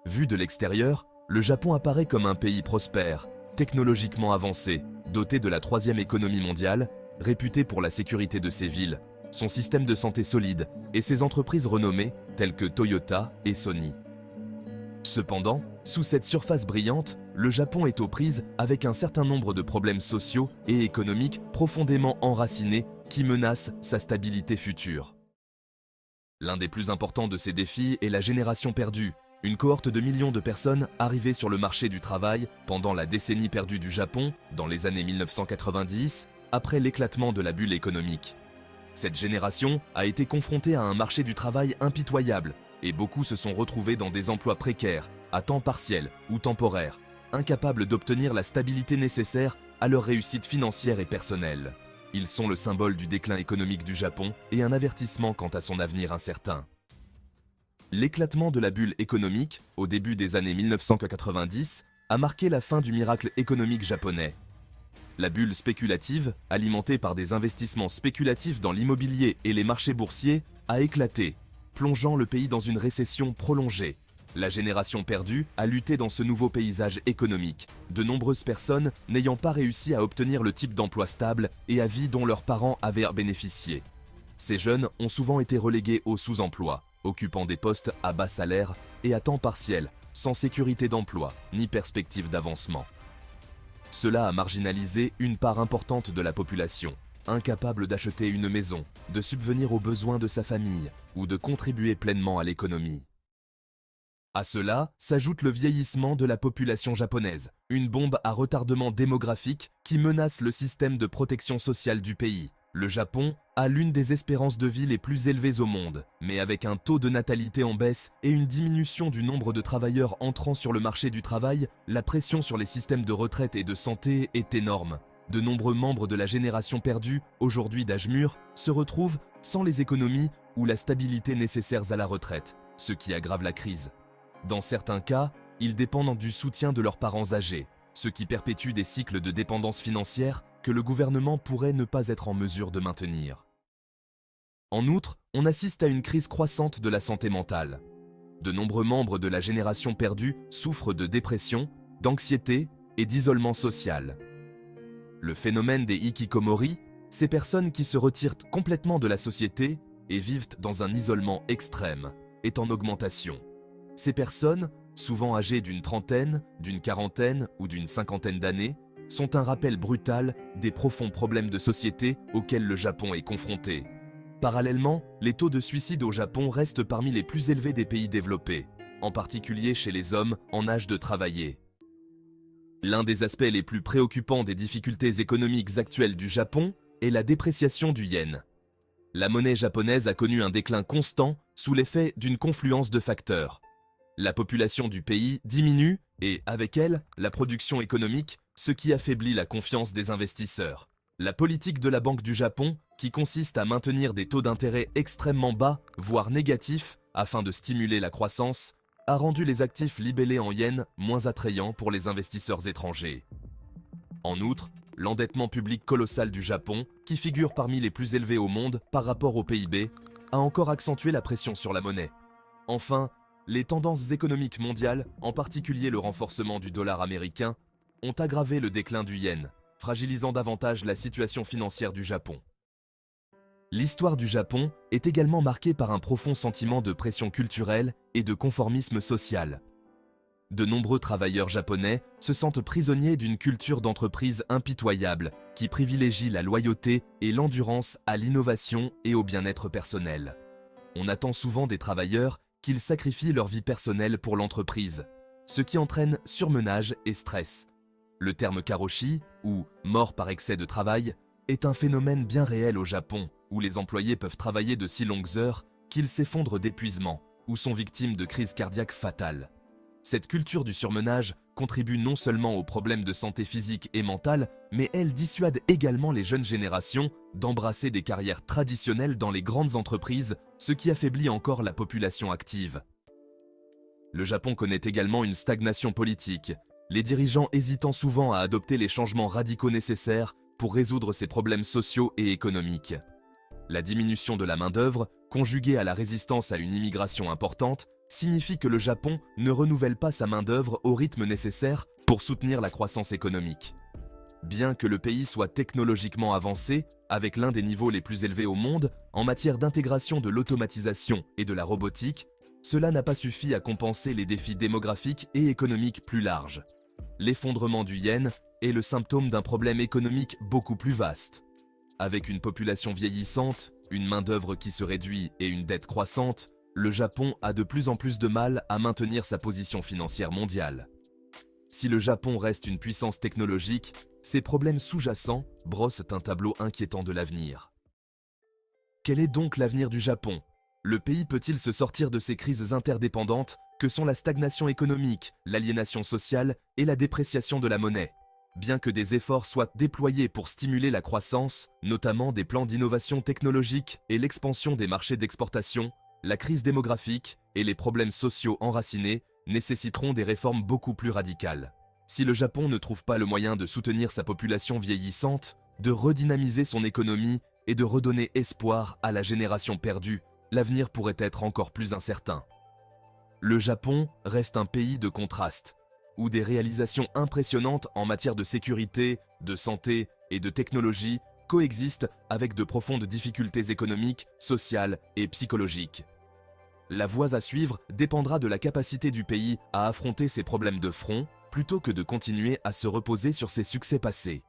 Vu de l'extérieur, le Japon apparaît comme un pays prospère, technologiquement avancé, doté de la troisième économie mondiale, réputé pour la sécurité de ses villes, son système de santé solide et ses entreprises renommées telles que Toyota et Sony. Cependant, sous cette surface brillante, le Japon est aux prises avec un certain nombre de problèmes sociaux et économiques profondément enracinés qui menacent sa stabilité future. L'un des plus importants de ces défis est la génération perdue, une cohorte de millions de personnes arrivées sur le marché du travail pendant la décennie perdue du Japon, dans les années 1990, après l'éclatement de la bulle économique. Cette génération a été confrontée à un marché du travail impitoyable, et beaucoup se sont retrouvés dans des emplois précaires, à temps partiel ou temporaire, incapables d'obtenir la stabilité nécessaire à leur réussite financière et personnelle. Ils sont le symbole du déclin économique du Japon et un avertissement quant à son avenir incertain. L'éclatement de la bulle économique, au début des années 1990, a marqué la fin du miracle économique japonais. La bulle spéculative, alimentée par des investissements spéculatifs dans l'immobilier et les marchés boursiers, a éclaté, plongeant le pays dans une récession prolongée. La génération perdue a lutté dans ce nouveau paysage économique, de nombreuses personnes n'ayant pas réussi à obtenir le type d'emploi stable et à vie dont leurs parents avaient bénéficié. Ces jeunes ont souvent été relégués au sous-emploi, occupant des postes à bas salaire et à temps partiel, sans sécurité d'emploi ni perspective d'avancement. Cela a marginalisé une part importante de la population, incapable d'acheter une maison, de subvenir aux besoins de sa famille ou de contribuer pleinement à l'économie. À cela s'ajoute le vieillissement de la population japonaise, une bombe à retardement démographique qui menace le système de protection sociale du pays. Le Japon a l'une des espérances de vie les plus élevées au monde, mais avec un taux de natalité en baisse et une diminution du nombre de travailleurs entrant sur le marché du travail, la pression sur les systèmes de retraite et de santé est énorme. De nombreux membres de la génération perdue, aujourd'hui d'âge mûr, se retrouvent sans les économies ou la stabilité nécessaires à la retraite, ce qui aggrave la crise. Dans certains cas, ils dépendent du soutien de leurs parents âgés, ce qui perpétue des cycles de dépendance financière que le gouvernement pourrait ne pas être en mesure de maintenir. En outre, on assiste à une crise croissante de la santé mentale. De nombreux membres de la génération perdue souffrent de dépression, d'anxiété et d'isolement social. Le phénomène des hikikomori, ces personnes qui se retirent complètement de la société et vivent dans un isolement extrême, est en augmentation. Ces personnes, souvent âgées d'une trentaine, d'une quarantaine ou d'une cinquantaine d'années, sont un rappel brutal des profonds problèmes de société auxquels le Japon est confronté. Parallèlement, les taux de suicide au Japon restent parmi les plus élevés des pays développés, en particulier chez les hommes en âge de travailler. L'un des aspects les plus préoccupants des difficultés économiques actuelles du Japon est la dépréciation du yen. La monnaie japonaise a connu un déclin constant sous l'effet d'une confluence de facteurs. La population du pays diminue et, avec elle, la production économique, ce qui affaiblit la confiance des investisseurs. La politique de la Banque du Japon, qui consiste à maintenir des taux d'intérêt extrêmement bas, voire négatifs, afin de stimuler la croissance, a rendu les actifs libellés en yens moins attrayants pour les investisseurs étrangers. En outre, l'endettement public colossal du Japon, qui figure parmi les plus élevés au monde par rapport au PIB, a encore accentué la pression sur la monnaie. Enfin, les tendances économiques mondiales, en particulier le renforcement du dollar américain, ont aggravé le déclin du yen, fragilisant davantage la situation financière du Japon. L'histoire du Japon est également marquée par un profond sentiment de pression culturelle et de conformisme social. De nombreux travailleurs japonais se sentent prisonniers d'une culture d'entreprise impitoyable qui privilégie la loyauté et l'endurance à l'innovation et au bien-être personnel. On attend souvent des travailleurs qu'ils sacrifient leur vie personnelle pour l'entreprise, ce qui entraîne surmenage et stress. Le terme karoshi, ou mort par excès de travail, est un phénomène bien réel au Japon, où les employés peuvent travailler de si longues heures qu'ils s'effondrent d'épuisement ou sont victimes de crises cardiaques fatales. Cette culture du surmenage contribue non seulement aux problèmes de santé physique et mentale, mais elle dissuade également les jeunes générations d'embrasser des carrières traditionnelles dans les grandes entreprises, ce qui affaiblit encore la population active. Le Japon connaît également une stagnation politique, les dirigeants hésitant souvent à adopter les changements radicaux nécessaires pour résoudre ces problèmes sociaux et économiques. La diminution de la main-d'œuvre, conjuguée à la résistance à une immigration importante, signifie que le Japon ne renouvelle pas sa main-d'œuvre au rythme nécessaire pour soutenir la croissance économique. Bien que le pays soit technologiquement avancé, avec l'un des niveaux les plus élevés au monde en matière d'intégration de l'automatisation et de la robotique, cela n'a pas suffi à compenser les défis démographiques et économiques plus larges. L'effondrement du yen est le symptôme d'un problème économique beaucoup plus vaste. Avec une population vieillissante, une main-d'œuvre qui se réduit et une dette croissante, le Japon a de plus en plus de mal à maintenir sa position financière mondiale. Si le Japon reste une puissance technologique, ces problèmes sous-jacents brossent un tableau inquiétant de l'avenir. Quel est donc l'avenir du Japon? Le pays peut-il se sortir de ces crises interdépendantes que sont la stagnation économique, l'aliénation sociale et la dépréciation de la monnaie? Bien que des efforts soient déployés pour stimuler la croissance, notamment des plans d'innovation technologique et l'expansion des marchés d'exportation, la crise démographique et les problèmes sociaux enracinés nécessiteront des réformes beaucoup plus radicales. Si le Japon ne trouve pas le moyen de soutenir sa population vieillissante, de redynamiser son économie et de redonner espoir à la génération perdue, l'avenir pourrait être encore plus incertain. Le Japon reste un pays de contrastes, où des réalisations impressionnantes en matière de sécurité, de santé et de technologie coexistent avec de profondes difficultés économiques, sociales et psychologiques. La voie à suivre dépendra de la capacité du pays à affronter ses problèmes de front, plutôt que de continuer à se reposer sur ses succès passés.